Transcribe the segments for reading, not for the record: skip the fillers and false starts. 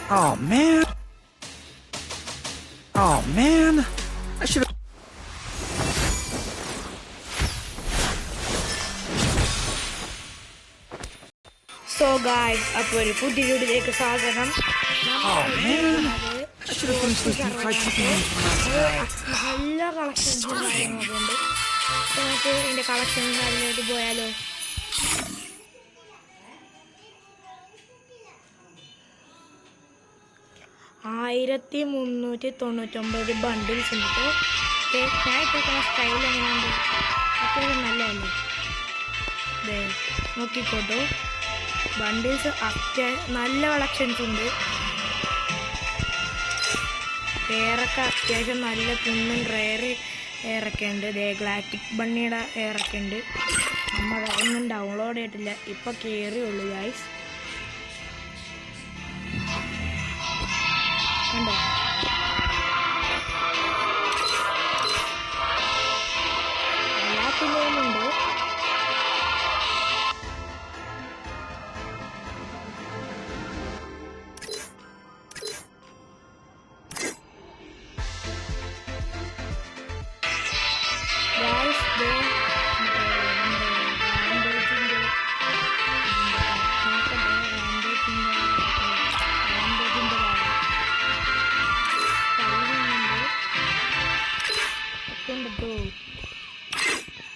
Oh man. Oh man. I should have. So guys, അപ്പോൾ ഒരു പുതിയ വീഡിയോയിലേക്ക് സ്വാഗതം. നല്ല കളക്ഷൻസ് കാര്യങ്ങളൊക്കെയുണ്ട്. നമുക്ക് ഇതിൻ്റെ കളക്ഷൻസ് അതിലേക്ക് പോയാലോ? $1399 ബണ്ടിൽസ് ഉണ്ട്. ഞാൻ ഇപ്പോൾ സ്റ്റൈൽ എങ്ങനെയുണ്ട്? അത്യാവശ്യം നല്ലതല്ലേ? നോക്കിക്കോട്ടോ, ബണ്ടിൽസ് നല്ല കളക്ഷൻസ് ഉണ്ട്. എയറൊക്കെ അത്യാവശ്യം നല്ല കുന്നൻ റെയർ എയറൊക്കെ ഉണ്ട്. ഗ്ലാറ്റിക് ബണ്ണിയുടെ എയറൊക്കെ ഉണ്ട്. നമ്മൾ ഒന്നും ഡൗൺലോഡ് ചെയ്തിട്ടില്ല, ഇപ്പോൾ കയറിയുള്ളൂ ഗൈസ്. കണ്ടോ? എല്ലാത്തിൻ്റെയും ഉണ്ട്.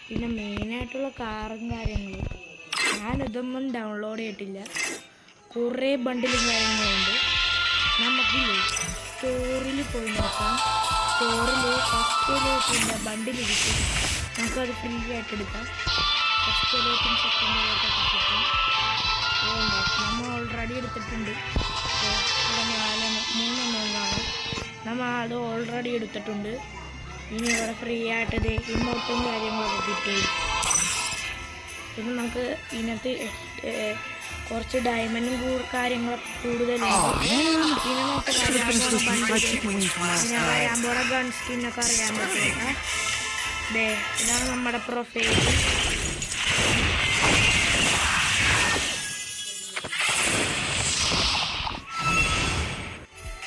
പിന്നെ മെയിനായിട്ടുള്ള കാറും കാര്യങ്ങളും ഞാനിതൊന്നും ഡൗൺലോഡ് ചെയ്തിട്ടില്ല. കുറേ ബണ്ടിലും കാര്യങ്ങളുണ്ട്. നമുക്കില്ലേ സ്റ്റോറിൽ പോയി നോക്കാം. സ്റ്റോറിൽ ഫസ്റ്റ് പിന്നെ ബണ്ടിൽ കിട്ടും. നമുക്കത് ഫ്രീ ആയിട്ട് എടുക്കാം. ഫസ്റ്റ് ലേറ്റും സെക്കൻഡ് ലേറ്റൊക്കെ കിട്ടും. നമ്മൾ ഓൾറെഡി എടുത്തിട്ടുണ്ട്. മൂന്നെണ്ണം കാണും. നമ്മൾ അത് ഓൾറെഡി എടുത്തിട്ടുണ്ട്. ഇനി ഇവിടെ ഫ്രീ ആയിട്ട് ഇമോട്ടും കാര്യങ്ങളൊക്കെ കിട്ടും. പിന്നെ നമുക്ക് ഇതിനകത്ത് കുറച്ച് ഡയമണ്ടും കാര്യങ്ങളൊക്കെ കൂടുതലുണ്ട്. പിന്നെ നമുക്ക് വരാൻ പോണ ഗൺ സ്കിന്നൊക്കെ അറിയാൻ പറ്റില്ല. ഇതാണ് നമ്മുടെ പ്രൊഫൈൽ.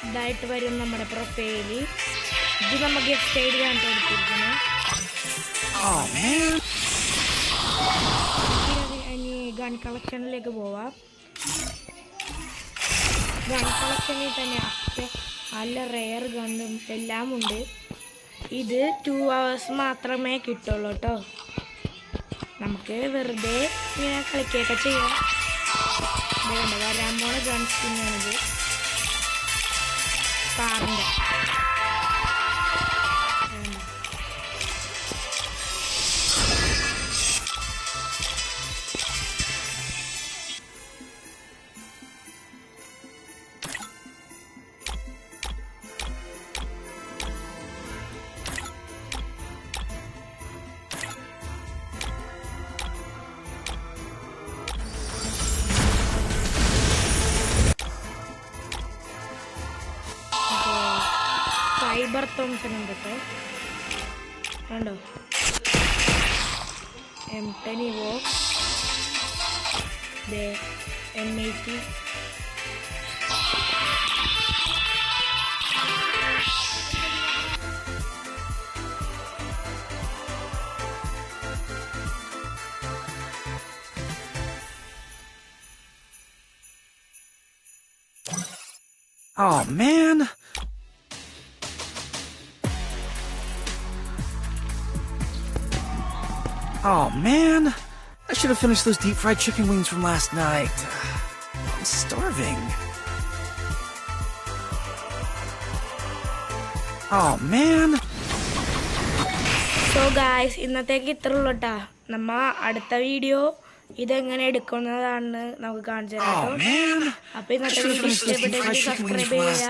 ഇതായിട്ട് വരും നമ്മുടെ പ്രൊഫൈല്. ഇത് നമുക്ക് ഗിഫ്റ്റ് ഐഡിയാണ് കൊടുത്തിരിക്കുന്നത്. ഇനി ഗൺ കളക്ഷനിലേക്ക് പോവാം. ഗൺ കളക്ഷനിൽ തന്നെ നല്ല റെയർ ഗണ്ണും എല്ലാം ഉണ്ട്. ഇത് 2 hours മാത്രമേ കിട്ടുള്ളൂ കേട്ടോ. നമുക്ക് വെറുതെ ഇങ്ങനെ കളിക്കുകയൊക്കെ ചെയ്യാം. വരാൻ പോണ ഗൺ സ്കിന്നാണിത്, കാറിൻ്റെ. സൈബർ തോംസൺ ഉണ്ട് കേട്ടോ. കണ്ടോ? M10 Evo, M80. Oh man. Oh man, I should have finished those deep fried chicken wings from last night. I'm starving. Oh man. So guys, ഇന്നത്തേക്ക് ഇത്ര ഉള്ളൂ കേട്ടോ. നമ്മ അടുത്ത വീഡിയോ ഇതെങ്ങനെ എടുക്കുന്നതാണെന്ന് നമുക്ക് കാണിച്ചു തരാം. അപ്പോൾ ഇന്നത്തെ വീഡിയോ ഇഷ്ടപ്പെട്ടെങ്കിൽ സബ്സ്ക്രൈബ് ചെയ്യുക.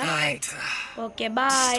Okay, by.